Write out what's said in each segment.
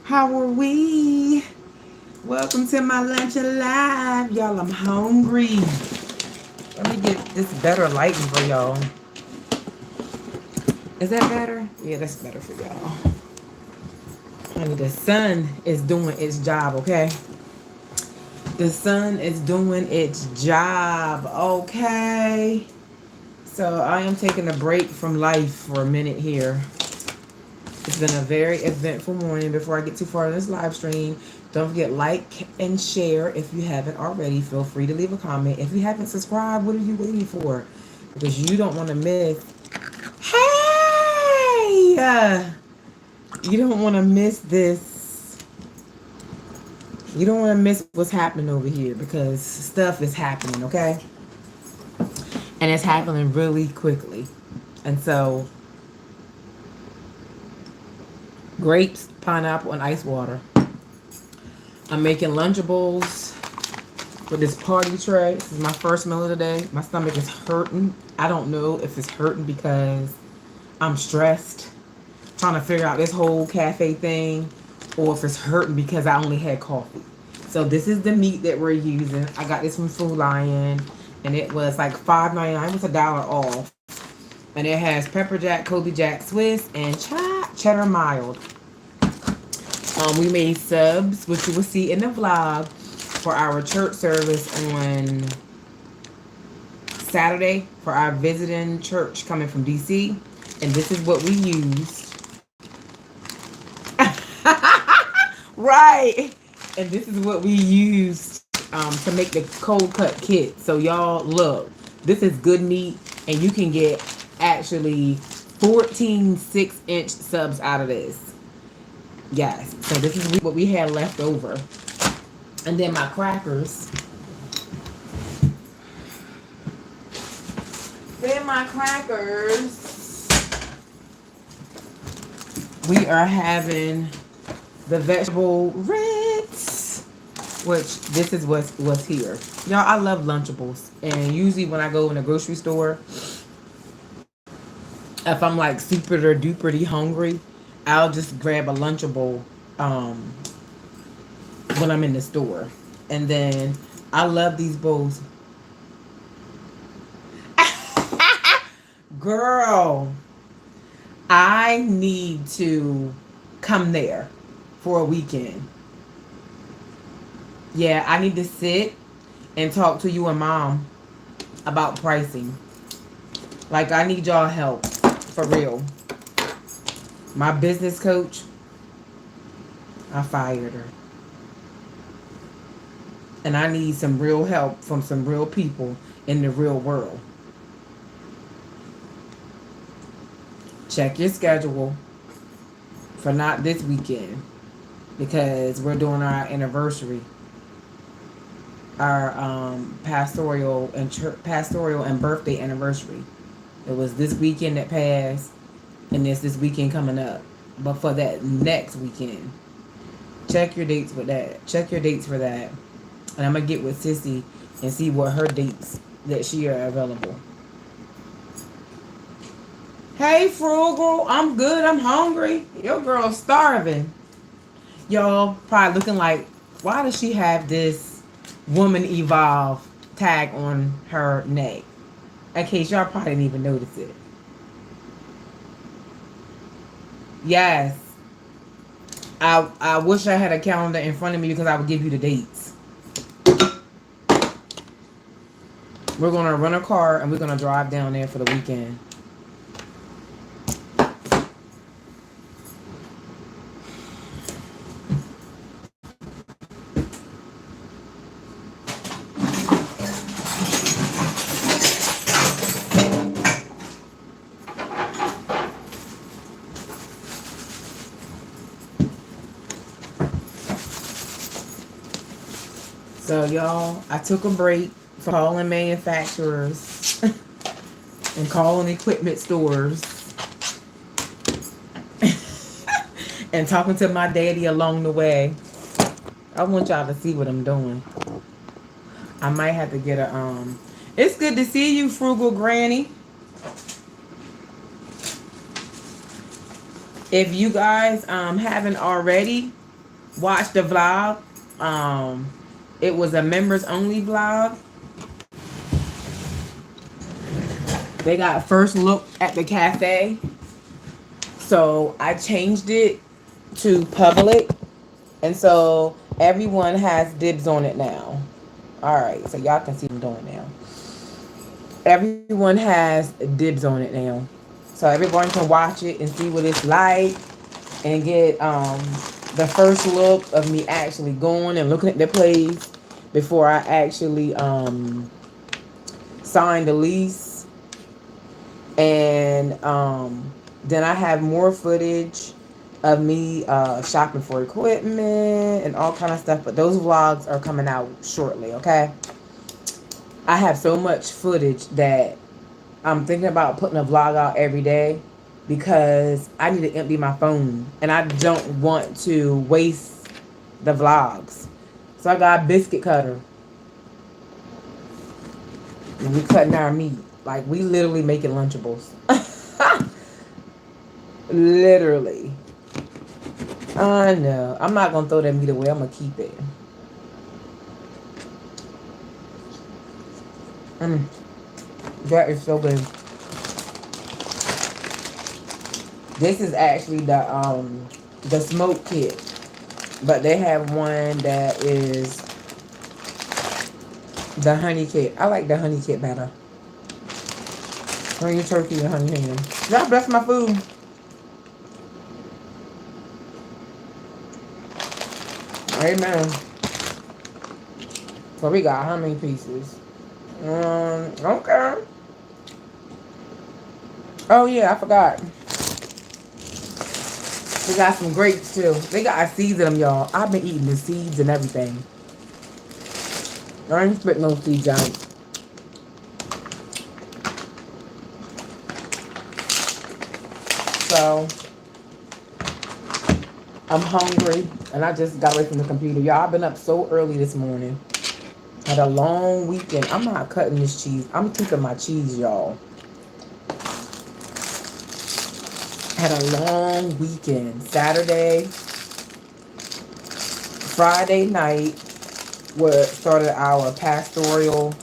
How are we? Welcome to my lunch alive. Y'all, I'm hungry. Let me get this better lighting for y'all. Is that better? Yeah, that's better for y'all. Honey, the sun is doing its job, okay? The sun is doing its job, okay? So I am taking a break from life for a minute here. It's been a very eventful morning. Before I get too far in this live stream, don't forget like and share if you haven't already. Feel free to leave a comment. If you haven't subscribed, what are you waiting for? Because you don't want to miss. Hey, you don't want to miss this. You don't want to miss what's happening over here because stuff is happening, okay? And it's happening really quickly. And so, grapes, pineapple, and ice water. I'm making Lunchables with this party tray. This is my first meal of the day. My stomach is hurting. I don't know if it's hurting because I'm stressed trying to figure out this whole cafe thing or if it's hurting because I only had coffee. So this is the meat that we're using. I got this from Food Lion and it was like $5.99. It was $1 off. And it has pepper jack, Kobe Jack Swiss, and cheddar mild. We made subs, which you will see in the vlog, for our church service on Saturday for our visiting church coming from DC. And this is what we used. Right. And this is what we used to make the cold cut kit. So y'all look, this is good meat and you can get actually 14 6-inch subs out of this. Yes. So this is what we had left over. And then my crackers. We are having the vegetable Ritz, which this is what's here. Y'all, I love Lunchables. And usually when I go in the grocery store, if I'm like super duper hungry, I'll just grab a Lunchable when I'm in the store. And then I love these bowls. Girl, I need to come there for a weekend. Yeah, I need to sit and talk to you and mom about pricing. Like, I need y'all help. For real. My business coach, I fired her. And I need some real help from some real people in the real world. Check your schedule for not this weekend because we're doing our anniversary, our pastoral and birthday anniversary. It was this weekend that passed, and it's this weekend coming up. But for that next weekend, check your dates with that. Check your dates for that, and I'm gonna get with Sissy and see what her dates that she are available. Hey, Frugal, I'm good. I'm hungry. Your girl's starving. Y'all probably looking like, why does she have this Woman Evolve tag on her neck? In case y'all probably didn't even notice it. Yes. I wish I had a calendar in front of me because I would give you the dates. We're going to rent a car and we're going to drive down there for the weekend. So, y'all, I took a break from calling manufacturers and calling equipment stores and talking to my daddy along the way. I want y'all to see what I'm doing. I might have to get a It's good to see you, Frugal Granny. If you guys haven't already, watch the vlog. It was a members only vlog. They got first look at the cafe. So I changed it to public. And so everyone has dibs on it now. All right, so y'all can see what I'm doing now. Everyone has dibs on it now. So everyone can watch it and see what it's like and get the first look of me actually going and looking at the place before I actually sign the lease. And then I have more footage of me shopping for equipment and all kind of stuff. But those vlogs are coming out shortly, okay? I have so much footage that I'm thinking about putting a vlog out every day because I need to empty my phone and I don't want to waste the vlogs. So I got a biscuit cutter and we cutting our meat. Like we literally making Lunchables. Literally. I know. I'm not gonna throw that meat away. I'm gonna keep it. Mm, that is so good. This is actually the smoke kit, but they have one that is the honey kit. I like the honey kit better. Honey turkey and honey ham. God bless my food. Amen. So we got how many pieces? Okay. Oh yeah, I forgot. We got some grapes too. They got seeds in them, y'all. I've been eating the seeds and everything. I ain't spit no seeds out. So I'm hungry and I just got away from the computer. Y'all, I've been up so early this morning. Had a long weekend. I'm not cutting this cheese. I'm keeping my cheese, y'all. Had a long weekend. Saturday, Friday night, started our pastoral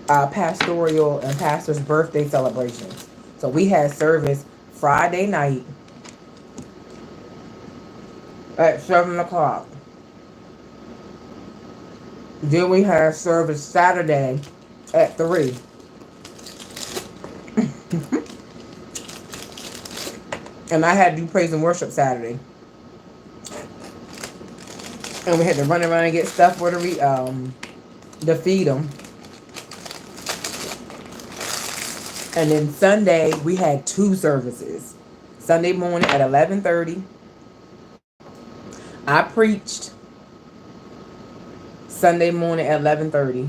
and pastor's birthday celebrations. So we had service Friday night at 7 o'clock. Then we had service Saturday at 3. And I had to do praise and worship Saturday. And we had to run around and get stuff for to feed them. And then Sunday we had 2 services. Sunday morning at 11:30. I preached Sunday morning at 11:30.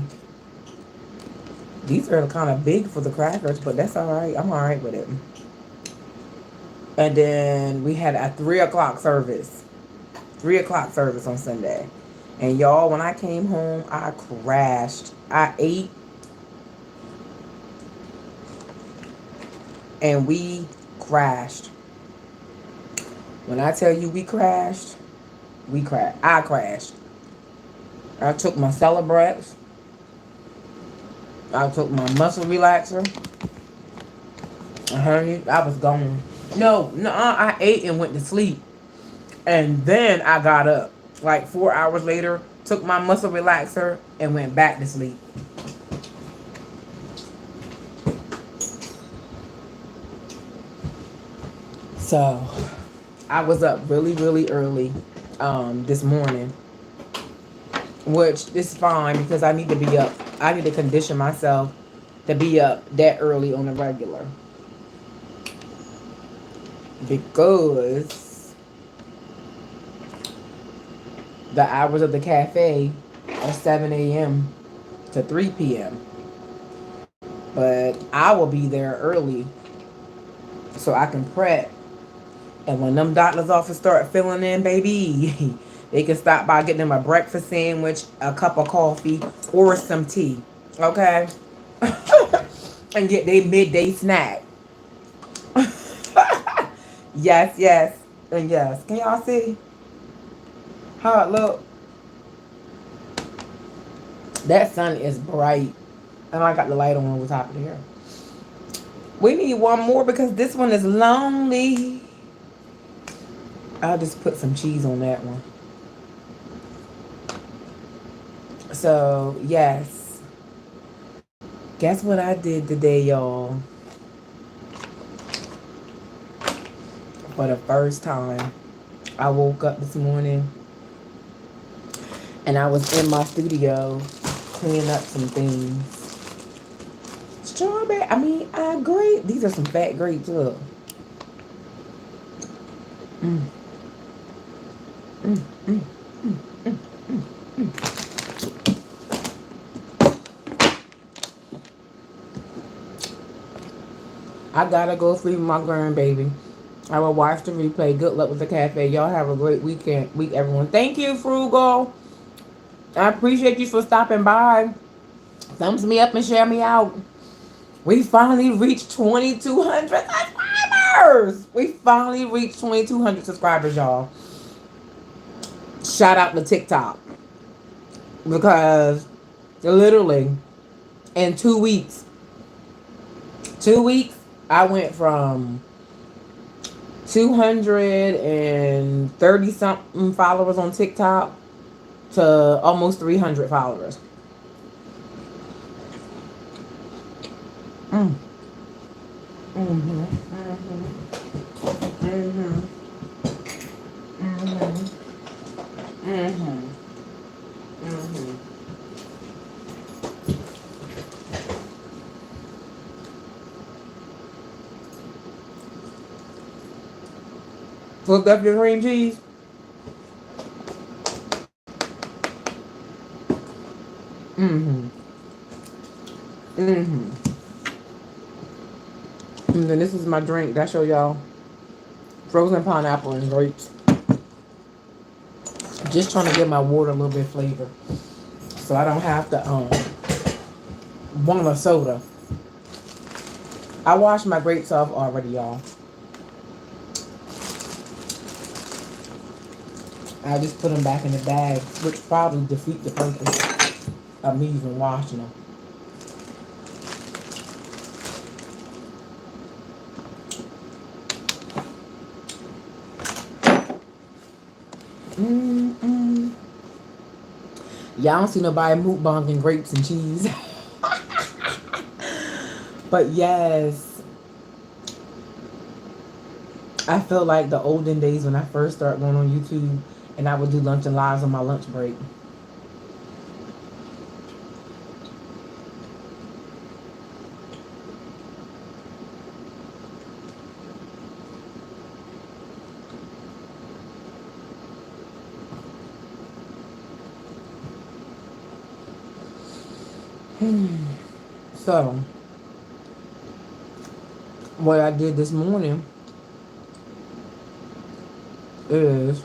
These are kind of big for the crackers, but that's all right. I'm all right with it. And then we had a 3 o'clock service. 3 o'clock service on Sunday. And y'all, when I came home, I crashed. I ate and we crashed. When I tell you we crashed, we crashed. I crashed. I took my Celebrex. I took my muscle relaxer. Honey, I was gone. No, I ate and went to sleep. And then I got up. Like 4 hours later, took my muscle relaxer and went back to sleep. So I was up really, really early this morning. Which is fine because I need to be up. I need to condition myself to be up that early on a regular. Because the hours of the cafe are 7 a.m. to 3 p.m. But I will be there early so I can prep. And when them doctor's office start filling in, baby, they can stop by getting them a breakfast sandwich, a cup of coffee, or some tea. Okay? And get their midday snack. Yes, yes, and yes. Can y'all see? How it look? That sun is bright. And I got the light on over top of here. We need one more because this one is lonely. I'll just put some cheese on that one. So, yes. Guess what I did today, y'all? For the first time, I woke up this morning and I was in my studio cleaning up some things. Strawberry, I mean, grape. These are some fat grapes, look. Mm. Mm, mm, mm, mm, mm, mm. I gotta go feed my grandbaby. I will watch the replay. Good luck with the cafe. Y'all have a great week, everyone. Thank you, Frugal. I appreciate you for stopping by. Thumbs me up and share me out. We finally reached 2,200 subscribers. We finally reached 2,200 subscribers, y'all. Shout out to TikTok. Because literally in 2 weeks, I went from 230 something followers on TikTok to almost 300 followers. Mm. Mm-hmm. Mm-hmm. Mm-hmm. Mm-hmm. Mm-hmm. Mm-hmm. Cooked up your cream cheese? Mm-hmm. Mm-hmm. And then this is my drink that I show y'all. Frozen pineapple and grapes. Just trying to give my water a little bit of flavor. So I don't have to want a soda. I washed my grapes off already, y'all. I just put them back in the bag, which probably defeat the purpose of me even washing them. Mm-mm. Y'all don't see nobody mukbanging grapes and cheese. But yes, I feel like the olden days when I first started going on YouTube and I would do lunch and lives on my lunch break. So, what I did this morning is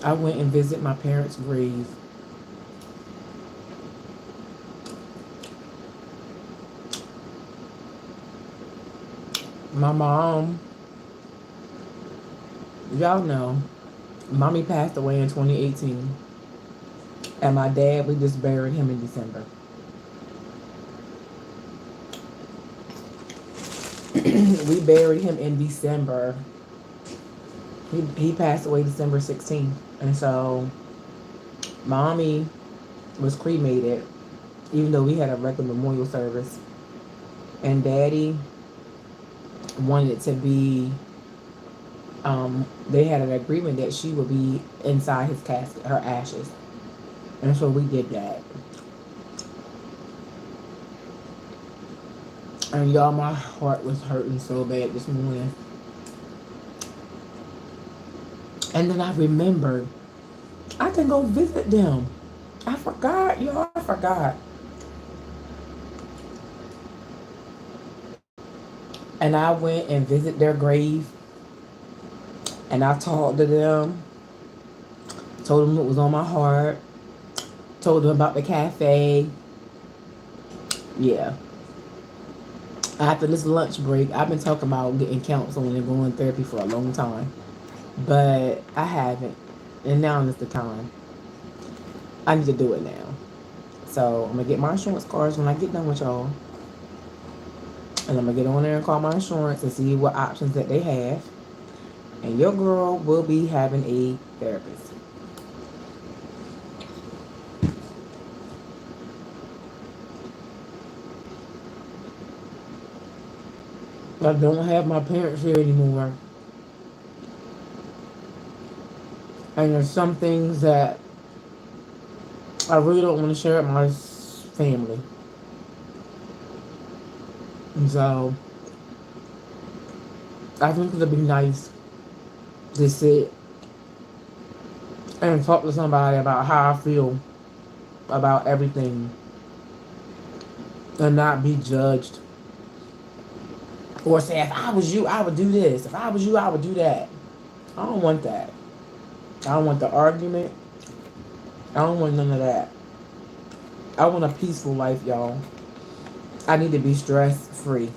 I went and visited my parents' grave. My mom, y'all know, mommy passed away in 2018. And my dad, we just buried him in December. We buried him in December. He passed away December 16th. And so, mommy was cremated, even though we had a regular memorial service. And daddy wanted it to be, they had an agreement that she would be inside his casket, her ashes. And so we did that. And y'all, my heart was hurting so bad this morning. And then I remembered, I can go visit them. I forgot, y'all, I forgot. And I went and visited their grave. And I talked to them. Told them what was on my heart. Told them about the cafe. Yeah. After this lunch break, I've been talking about getting counseling and going to therapy for a long time, but I haven't, and now is the time. I need to do it now. So I'm gonna get my insurance cards when I get done with y'all, and I'm gonna get on there and call my insurance and see what options that they have. And your girl will be having a therapist. I don't have my parents here anymore, and there's some things that I really don't want to share with my family. And so I think it'd be nice to sit and talk to somebody about how I feel about everything and not be judged or say, if I was you, I would do this. If I was you, I would do that. I don't want that. I don't want the argument. I don't want none of that. I want a peaceful life, y'all. I need to be stress free.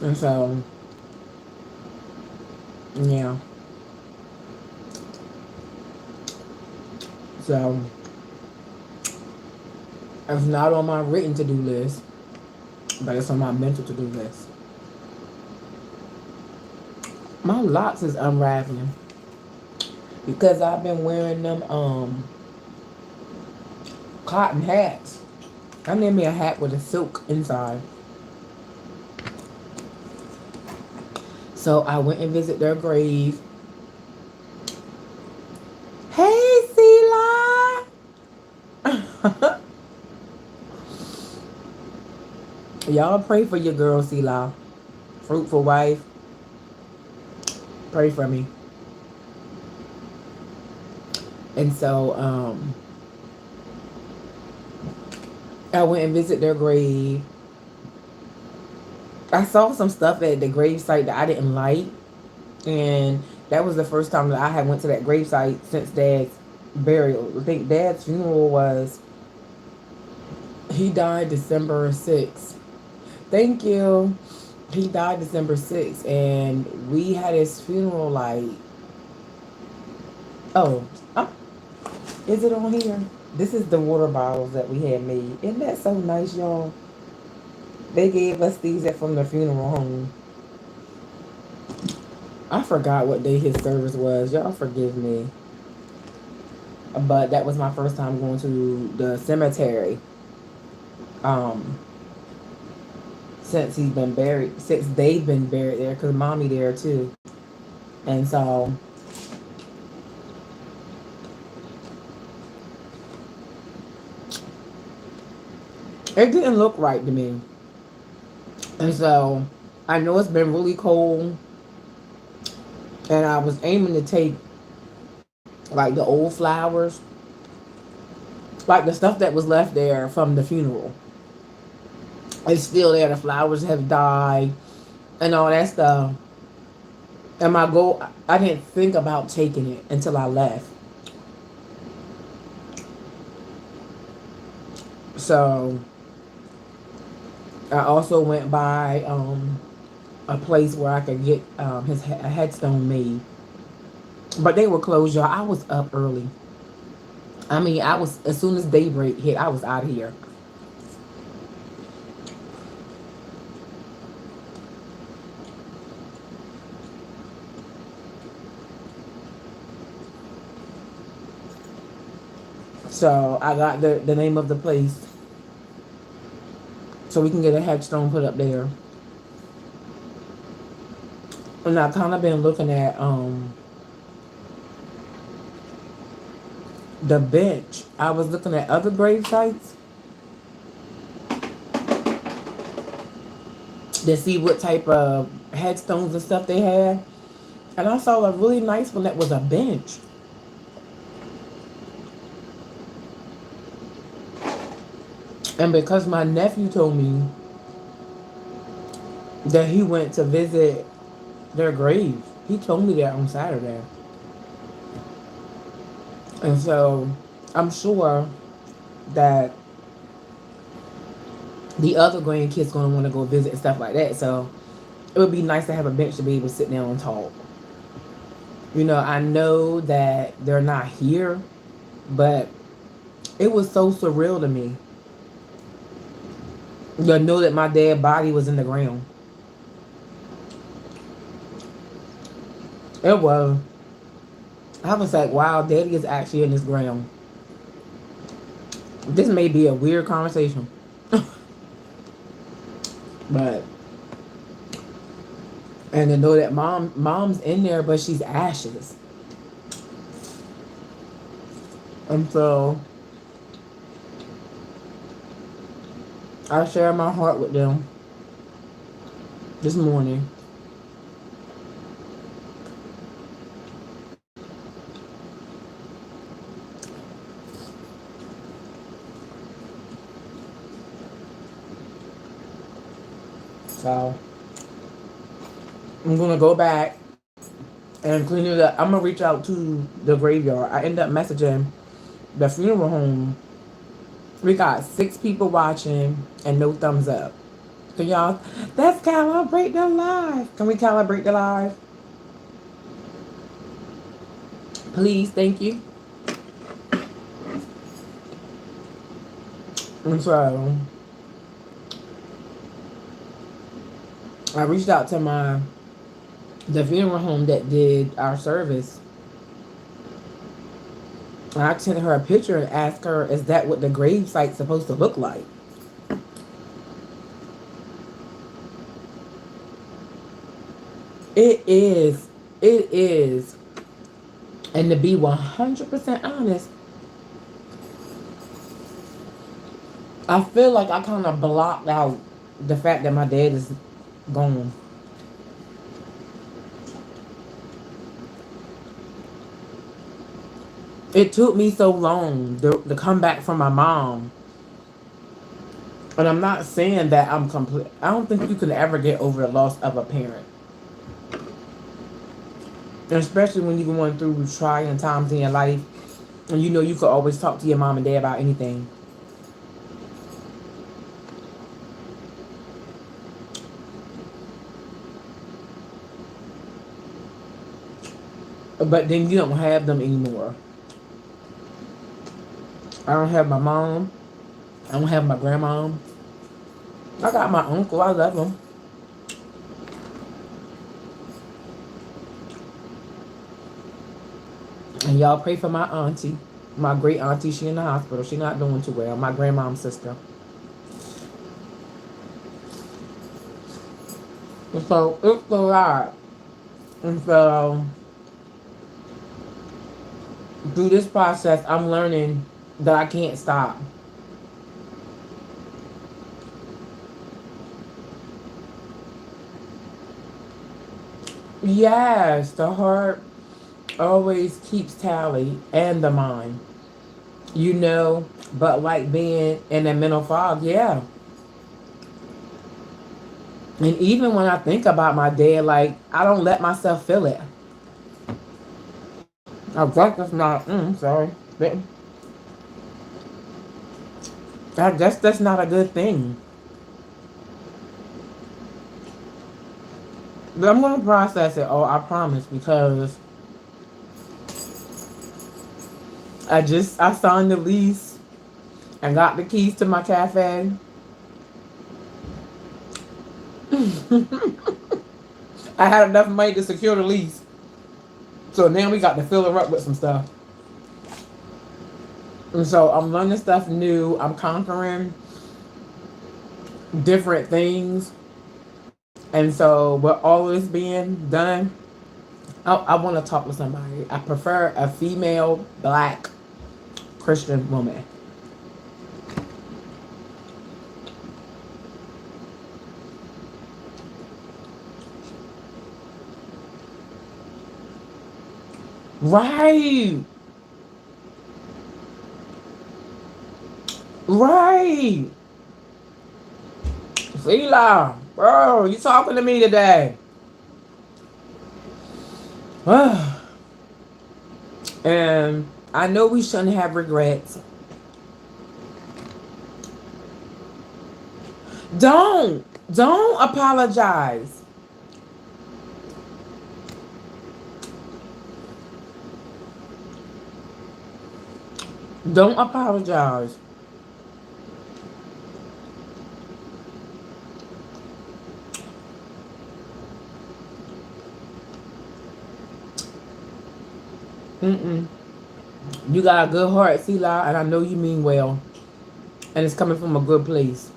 And so, yeah. So, it's not on my written to do list, but it's on my mental to do list. My locks is unraveling because I've been wearing them cotton hats. I made me a hat with a silk inside. So I went and visited their grave. Hey, Sela! Y'all pray for your girl, Sela. Fruitful wife. Pray for me. And so, I went and visited their grave. I saw some stuff at the gravesite that I didn't like. And that was the first time that I had went to that gravesite since Dad's burial. I think Dad's funeral was, he died December 6th. Thank you. He died December 6th. And we had his funeral like, oh, is it on here? This is the water bottles that we had made. Isn't that so nice, y'all? They gave us these from the funeral home. I forgot what day his service was. Y'all forgive me. But that was my first time going to the cemetery. Um, since he's been buried, since they've been buried there, because mommy there too. And so it didn't look right to me. And so I know it's been really cold. And I was aiming to take like the old flowers, like the stuff that was left there from the funeral. It's still there. The flowers have died and all that stuff. And my goal, I didn't think about taking it until I left. So I also went by a place where I could get a headstone made. But they were closed, y'all. I was up early. I mean, I was, as soon as daybreak hit, I was out of here. So I got the name of the place so we can get a headstone put up there. And I've kind of been looking at the bench. I was looking at other grave sites to see what type of headstones and stuff they had. And I saw a really nice one that was a bench. And because my nephew told me that he went to visit their grave, he told me that on Saturday. And so I'm sure that the other grandkids gonna want to go visit and stuff like that. So it would be nice to have a bench to be able to sit down and talk. You know, I know that they're not here, but it was so surreal to me. You know that my dad's body was in the ground. It was. I was like, wow, daddy is actually in this ground. This may be a weird conversation. But and to know that mom's in there but she's ashes. And so I share my heart with them this morning. So I'm gonna go back and clean it up. I'm gonna reach out to the graveyard. I end up messaging the funeral home. We got 6 people watching and no thumbs up. Can y'all? That's calibrate the live. Can we calibrate the live? Please, thank you. And so I reached out to the funeral home that did our service. And I sent her a picture and asked her, is that what the grave site's supposed to look like? It is. It is. And to be 100% honest, I feel like I kind of blocked out the fact that my dad is gone. It took me so long to come back from my mom. And I'm not saying that I'm complete. I don't think you can ever get over the loss of a parent. And especially when you're going through trying times in your life. And you know you could always talk to your mom and dad about anything. But then you don't have them anymore. I don't have my mom. I don't have my grandma. I got my uncle. I love him. And y'all pray for my auntie. My great auntie. She in the hospital. She not doing too well. My grandmom's sister. And so it's a lot. And so through this process, I'm learning that I can't stop. Yes, the heart always keeps tally and the mind. You know, but like being in a mental fog, yeah. And even when I think about my dad, like, I don't let myself feel it. I guess that's not, sorry. I guess that's not a good thing. But I'm going to process it all, I promise, because I signed the lease and got the keys to my cafe. I had enough money to secure the lease. So now we got to fill her up with some stuff. And so I'm learning stuff new. I'm conquering different things. And so with all this being done, I want to talk to somebody. I prefer a female, black, Christian woman. Right. Right. Sheila, bro, you talking to me today? And I know we shouldn't have regrets. Don't apologize. Don't apologize. Mm-mm. You got a good heart, Sila, and I know you mean well. And it's coming from a good place.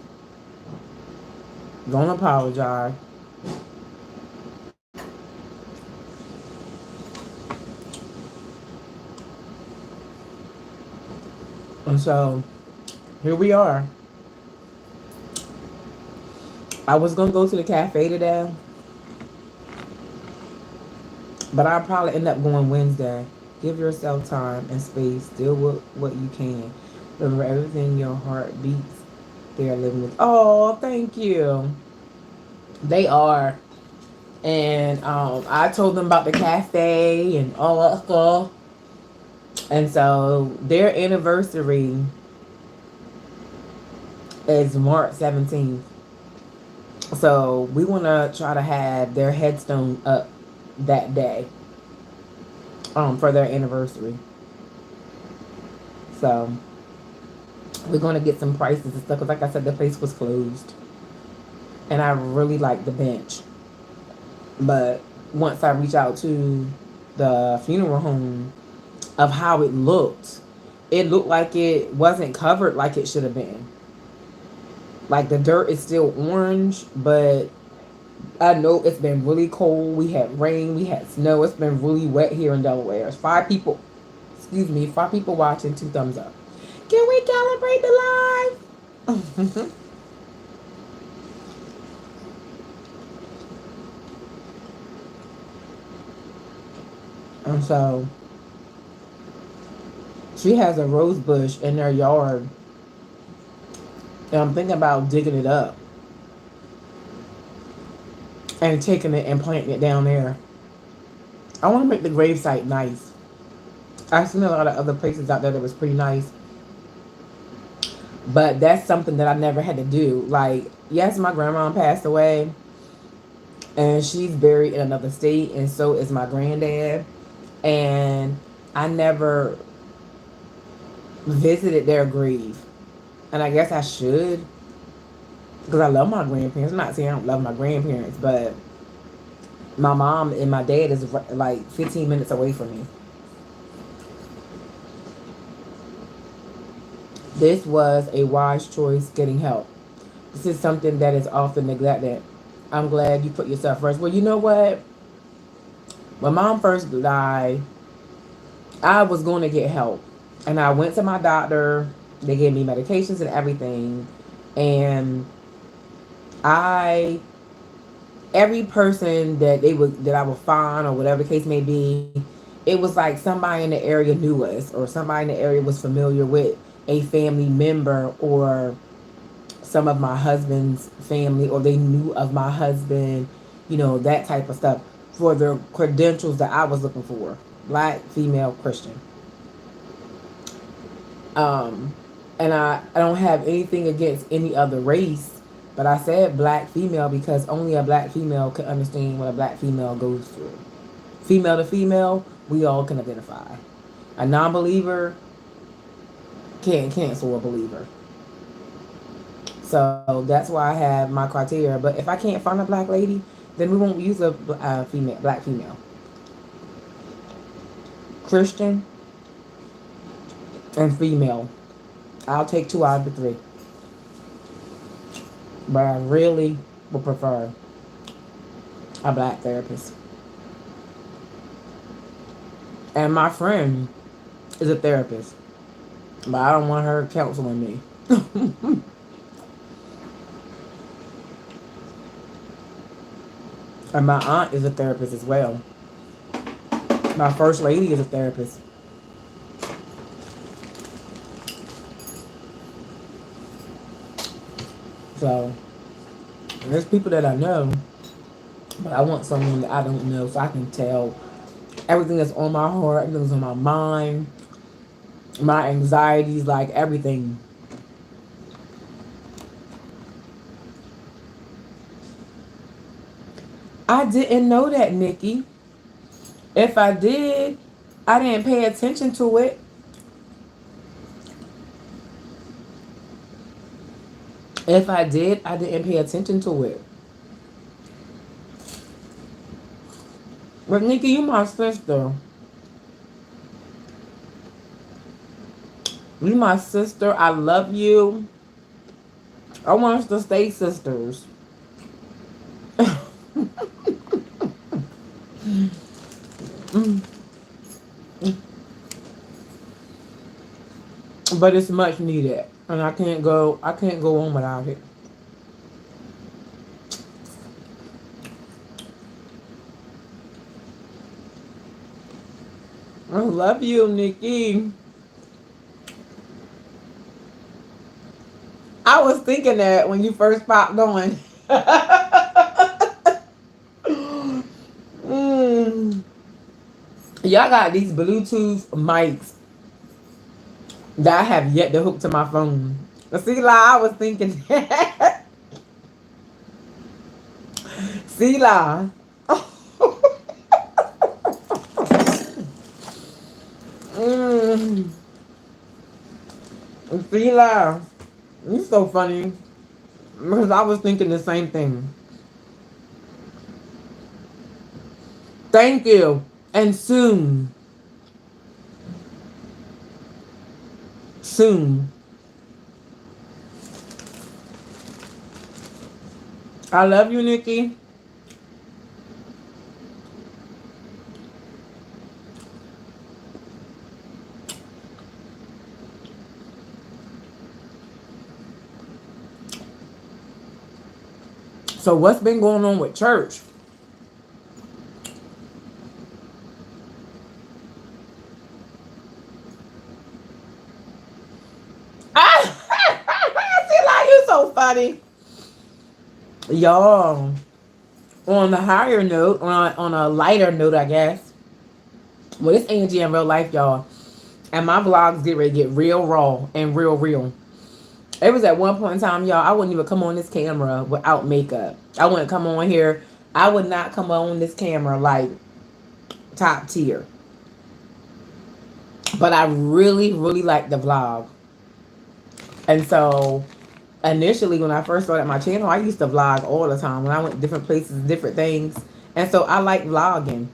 Don't apologize. And so, here we are. I was going to go to the cafe today, but I'll probably end up going Wednesday. Give yourself time and space. Deal with what you can. Remember, everything your heart beats, they are living with. Oh, thank you. They are. And I told them about the cafe and all that stuff. And so their anniversary is March 17th. So we want to try to have their headstone up that day for their anniversary. So we're going to get some prices and stuff because, like I said, the place was closed. And I really like the bench. But once I reach out to the funeral home of how it looked like it wasn't covered like it should have been. Like the dirt is still orange, but I know it's been really cold. We had rain, we had snow. It's been really wet here in Delaware. There's 5 people, excuse me, 5 people watching, 2 thumbs up. Can we calibrate the live? And so she has a rose bush in their yard. And I'm thinking about digging it up and taking it and planting it down there. I want to make the gravesite nice. I've seen a lot of other places out there that was pretty nice. But that's something that I never had to do. Like, yes, my grandma passed away. And she's buried in another state. And so is my granddad. And I never visited their grave. And I guess I should. Because I love my grandparents. I'm not saying I don't love my grandparents. But my mom and my dad is like 15 minutes away from me. This was a wise choice, getting help. This is something that is often neglected. I'm glad you put yourself first. Well, you know what? When mom first died, I was going to get help. And I went to my doctor. They gave me medications and everything. And I, every person that I would find or whatever the case may be, it was like somebody in the area knew us or somebody in the area was familiar with a family member or some of my husband's family, or they knew of my husband, that type of stuff, for the credentials that I was looking for. Black, female, Christian. And I don't have anything against any other race, but I said black female because only a black female can understand what a black female goes through. Female to female, we all can identify. A non-believer can't cancel a believer. So that's why I have my criteria. But if I can't find a black lady, then we won't use a black female. Christian and female. I'll take 2 out of the 3. But I really would prefer a black therapist. And my friend is a therapist. But I don't want her counseling me. And my aunt is a therapist as well. My first lady is a therapist. So, there's people that I know, but I want someone that I don't know so I can tell everything that's on my heart, everything that's on my mind, my anxieties, like everything. I didn't know that, Nikki. If I did, I didn't pay attention to it. If I did, I didn't pay attention to it. But Nikki, you my sister. You my sister. I love you. I want us to stay sisters. But it's much needed. And I can't go on without it. I love you, Nikki. I was thinking that when you first popped on. Mm. Y'all got these Bluetooth mics that I have yet to hook to my phone. See, like, I was thinking that. See, like. Mm. See, like. You're so funny. Because I was thinking the same thing. Thank you. And soon. Soon. I love you, Nikki. So what's been going on with church? See, like, you so funny. Y'all, on a higher note, on a lighter note, I guess. Well, it's Angie in real life, y'all. And my vlogs get ready to get real raw and real real. It was at one point in time, y'all, I wouldn't even come on this camera without makeup. I wouldn't come on here. I would not come on this camera like top tier. But I really, really like the vlog. And so initially when I first started my channel, I used to vlog all the time when I went different places, different things. And so I like vlogging.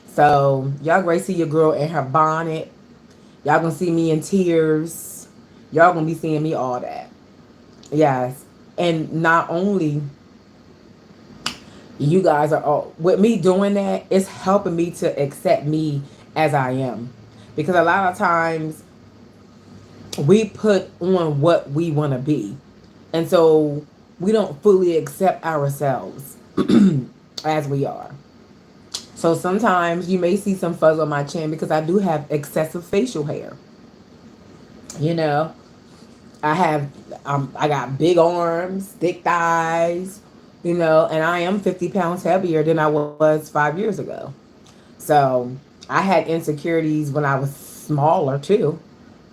So y'all gonna see your girl in her bonnet. Y'all gonna see me in tears. Y'all gonna be seeing me all that. Yes. And not only you guys are all with me doing that, it's helping me to accept me as I am. Because a lot of times we put on what we want to be. And so we don't fully accept ourselves as we are. So sometimes you may see some fuzz on my chin because I do have excessive facial hair. You know, I got big arms, thick thighs, you know, and I am 50 pounds heavier than I was 5 years ago. So I had insecurities when I was smaller too.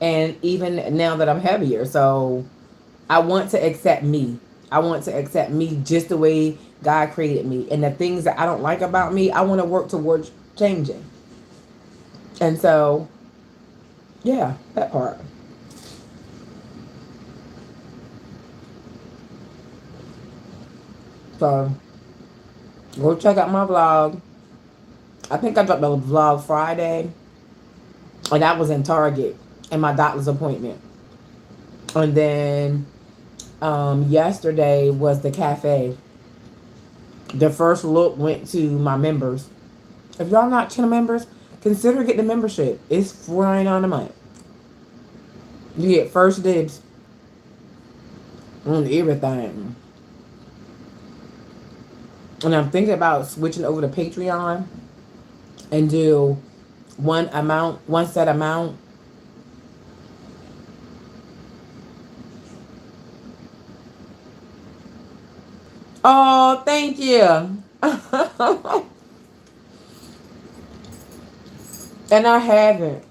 And even now that I'm heavier. So I want to accept me. I want to accept me just the way God created me. And the things that I don't like about me, I want to work towards changing. And so, yeah, that part. So, go check out my vlog. I think I dropped the vlog Friday. And that was in Target and my doctor's appointment. And then yesterday was the cafe. The first look went to my members. If y'all not channel members, consider getting a membership. It's $4.99 a month. You get first dibs on everything. And I'm thinking about switching over to Patreon and do one set amount. Oh, thank you. And I haven't.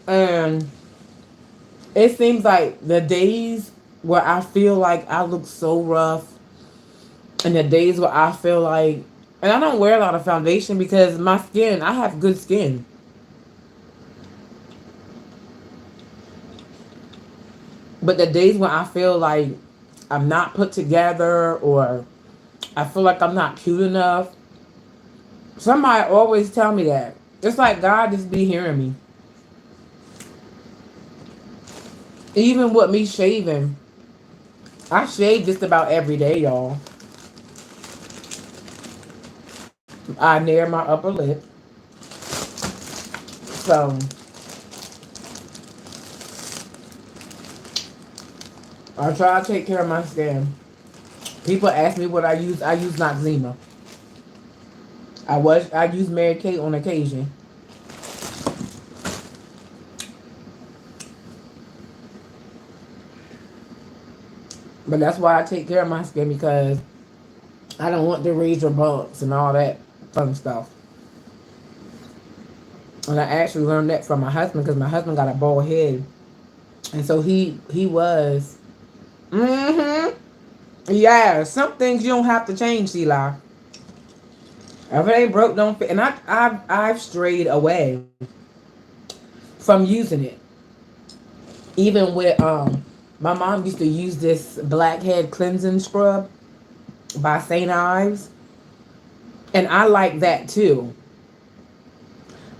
And it seems like the days where I feel like I look so rough and the days where I feel like And I don't wear a lot of foundation because my skin, I have good skin. But the days when I feel like I'm not put together or I feel like I'm not cute enough, somebody always tell me that. It's like God just be hearing me. Even with me shaving, I shave just about every day, y'all. I nair my upper lip. So I try to take care of my skin. People ask me what I use. I use Noxzema. I use Mary Kay on occasion. But that's why I take care of my skin because I don't want the razor bumps and all that fun stuff. And I actually learned that from my husband because my husband got a bald head. And so he was. Mm-hmm. Yeah, some things you don't have to change, Eli. If it ain't broke, don't fit. And I've strayed away from using it. Even with my mom used to use this blackhead cleansing scrub by St. Ives. And I like that too.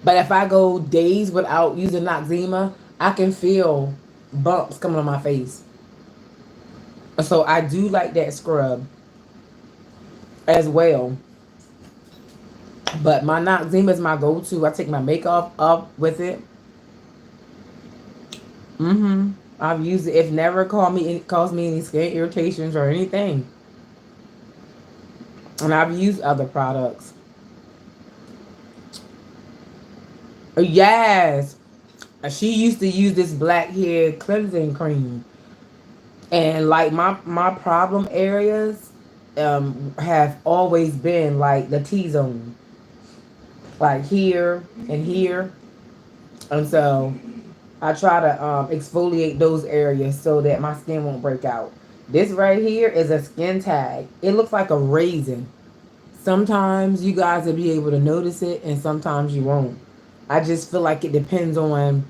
But if I go days without using Noxzema, I can feel bumps coming on my face. So I do like that scrub as well. But my Noxzema is my go-to. I take my makeup up with it. Mm-hmm. I've used it. It never caused me any skin irritations or anything. And I've used other products. Yes. She used to use this blackhead cleansing cream. And like my problem areas have always been like the T zone. Like here and here. And so I try to exfoliate those areas so that my skin won't break out. This right here is a skin tag. It looks like a raisin. Sometimes you guys will be able to notice it and sometimes you won't. I just feel like it depends on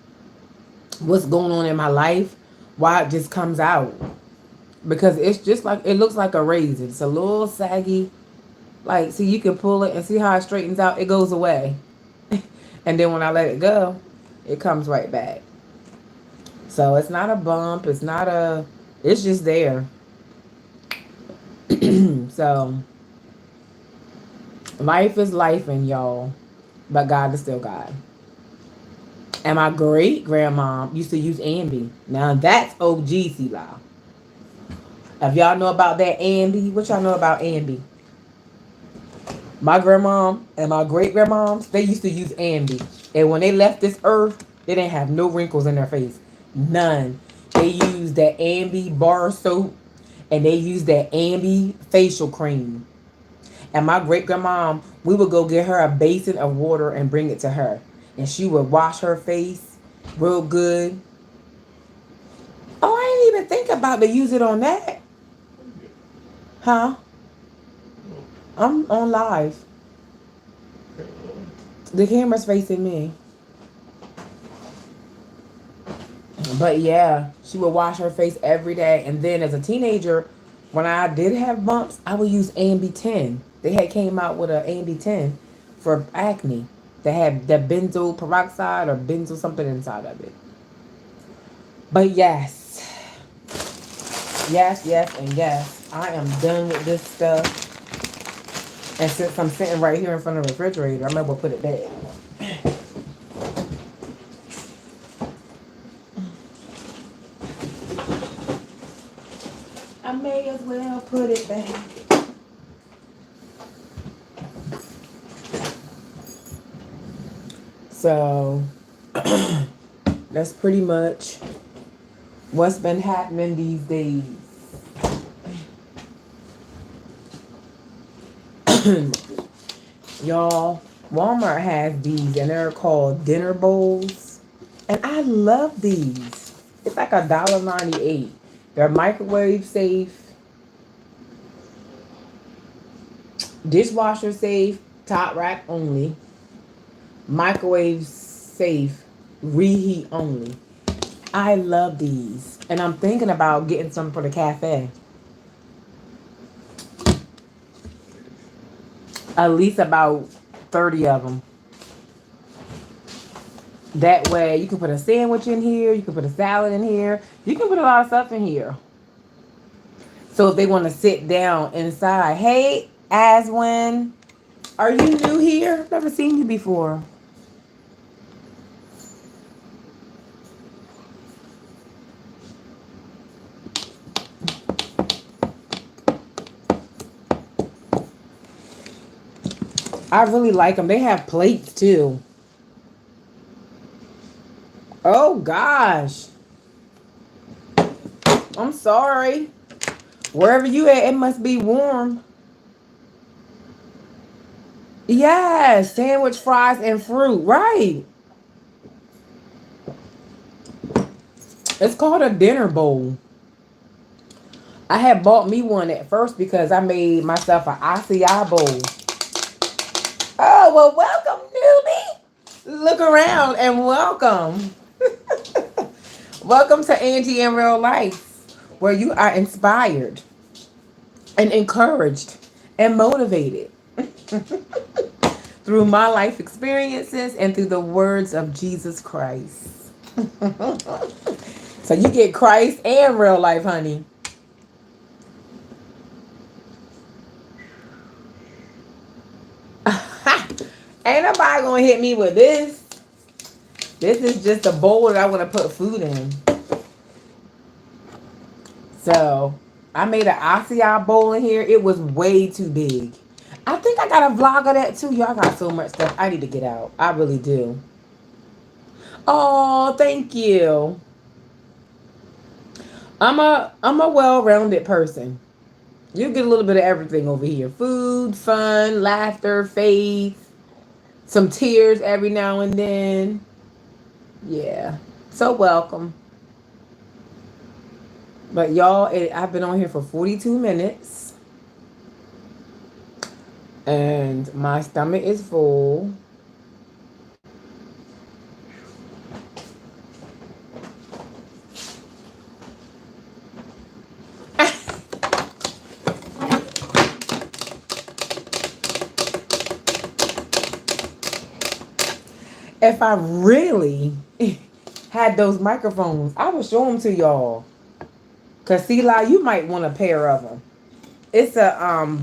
what's going on in my life, why it just comes out. Because it's just like, it looks like a raisin. It's a little saggy. Like, see, you can pull it and see how it straightens out. It goes away. And then when I let it go, it comes right back. So it's not a bump. It's just there. So life is life, and y'all. But God is still God. And my great grandma used to use Ambi. Now that's OG Law. If y'all know about that Ambi, what y'all know about Ambi? My grandma and my great grandmoms, they used to use Ambi. And when they left this earth, they didn't have no wrinkles in their face. None. They used that Ambi bar soap and they used that Ambi facial cream. And my great grandma, we would go get her a basin of water and bring it to her. And she would wash her face real good. Oh, I didn't even think about to use it on that. Huh? I'm on live. The camera's facing me. But yeah, she would wash her face every day. And then as a teenager, when I did have bumps, I would use Ambi 10. They had came out with an Ambi 10 for acne. They had the benzoyl peroxide or benzoyl something inside of it. But yes. Yes, yes, and yes. I am done with this stuff. And since I'm sitting right here in front of the refrigerator, I might as well put it back. I may as well put it back. So, that's pretty much what's been happening these days. Y'all, Walmart has these and they're called dinner bowls. And I love these. It's like $1.98. They're microwave safe. Dishwasher safe, top rack only, microwave safe, reheat only. I love these. And I'm thinking about getting some for the cafe. At least about 30 of them. That way you can put a sandwich in here, you can put a salad in here, you can put a lot of stuff in here. So if they want to sit down inside, hey, Aswin, are you new here? Never seen you before. I really like them. They have plates too. Oh gosh. I'm sorry. Wherever you at, it must be warm. Yes, sandwich, fries, and fruit. Right. It's called a dinner bowl. I had bought me one at first because I made myself an acai bowl. Oh, well, welcome, newbie. Look around and welcome. Welcome to Angie in Real Life, where you are inspired and encouraged and motivated through my life experiences and through the words of Jesus Christ. So you get Christ and real life, honey. Ain't nobody gonna hit me with this. This is just a bowl that I want to put food in. So I made an acai bowl in here. It was way too big. I think I got a vlog of that too. Y'all got so much stuff I need to get out. I really do. Oh, thank you. I'm a well-rounded person. You get a little bit of everything over here. Food, fun, laughter, faith, some tears every now and then. Yeah. So welcome. But y'all, I've been on here for 42 minutes. And my stomach is full. If I really had those microphones, I would show them to y'all. Cause see, like, you might want a pair of them. It's a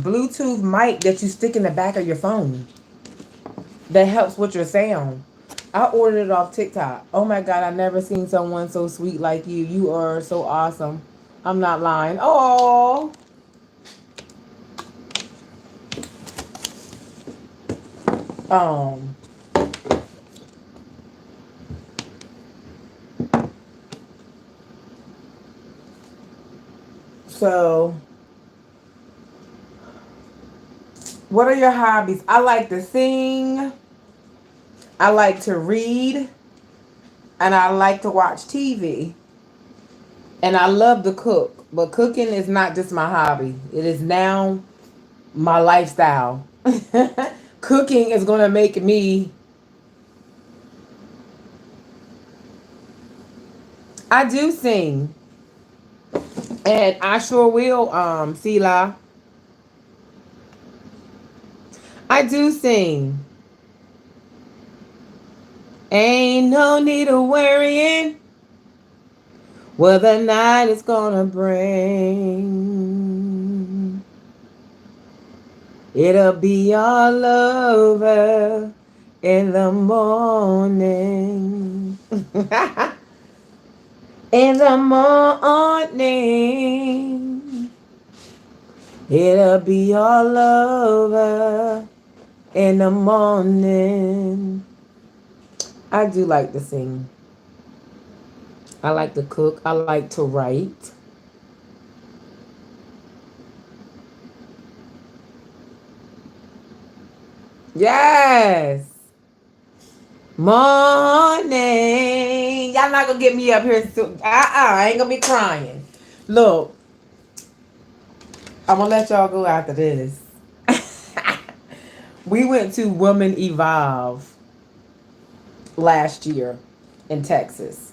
Bluetooth mic that you stick in the back of your phone that helps with your sound. I ordered it off TikTok. Oh my God, I never seen someone so sweet like you. You are so awesome. I'm not lying. Oh, um, so what are your hobbies? I like to sing. I like to read. And I like to watch TV. And I love to cook. But cooking is not just my hobby. It is now my lifestyle. Cooking is going to make me. I do sing. And I sure will, Sela. I do sing. Ain't no need of worrying what the night is gonna bring. It'll be all over in the morning. In the morning. It'll be all over in the morning. I do like to sing. I like to cook. I like to write. Yes. Morning. Y'all not gonna get me up here. I ain't gonna be crying. Look, I'm gonna let y'all go after this. We went to Women Evolve last year in Texas.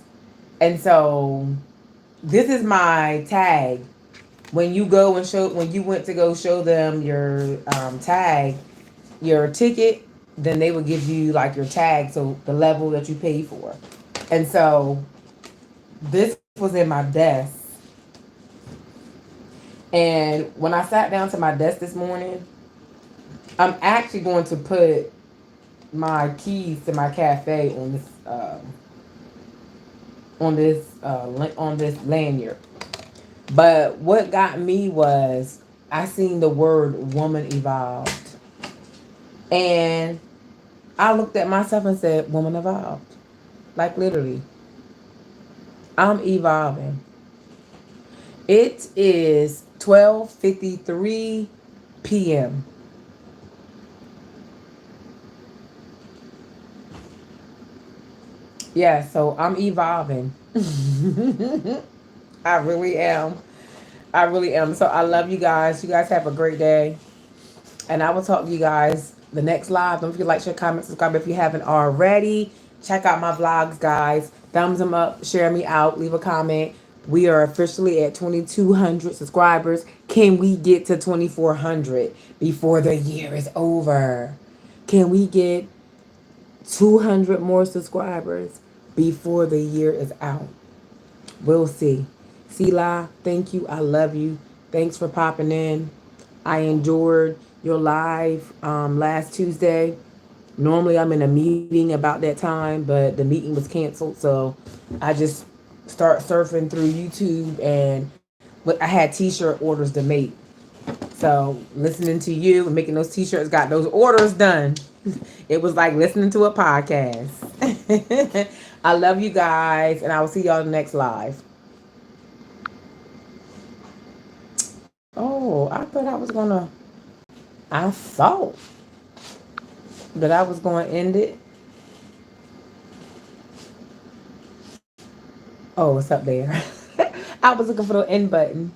And so this is my tag. When you go and show, when you went to go show them your tag, your ticket, then they would give you like your tag, so the level that you pay for. And so this was in my desk. And when I sat down to my desk this morning, I'm actually going to put my keys to my cafe on this lanyard. But what got me was I seen the word woman evolved. And I looked at myself and said, woman evolved. Like literally. I'm evolving. It is 12:53 p.m. Yeah, so I'm evolving. I really am. I really am. So I love you guys. You guys have a great day. And I will talk to you guys the next live. Don't forget to like, share, comment, subscribe if you haven't already. Check out my vlogs, guys. Thumbs them up, share me out, leave a comment. We are officially at 2,200 subscribers. Can we get to 2,400 before the year is over? Can we get 200 more subscribers before the year is out? We'll see. Sila, thank you. I love you. Thanks for popping in. I enjoyed your live last Tuesday. Normally I'm in a meeting about that time, but the meeting was canceled, so I just start surfing through YouTube, and I had t-shirt orders to make. So listening to you and making those t-shirts got those orders done. It was like listening to a podcast. I love you guys, and I will see y'all next live. Oh, I thought I was gonna. I thought that I was going to end it. Oh, it's up there. I was looking for the end button.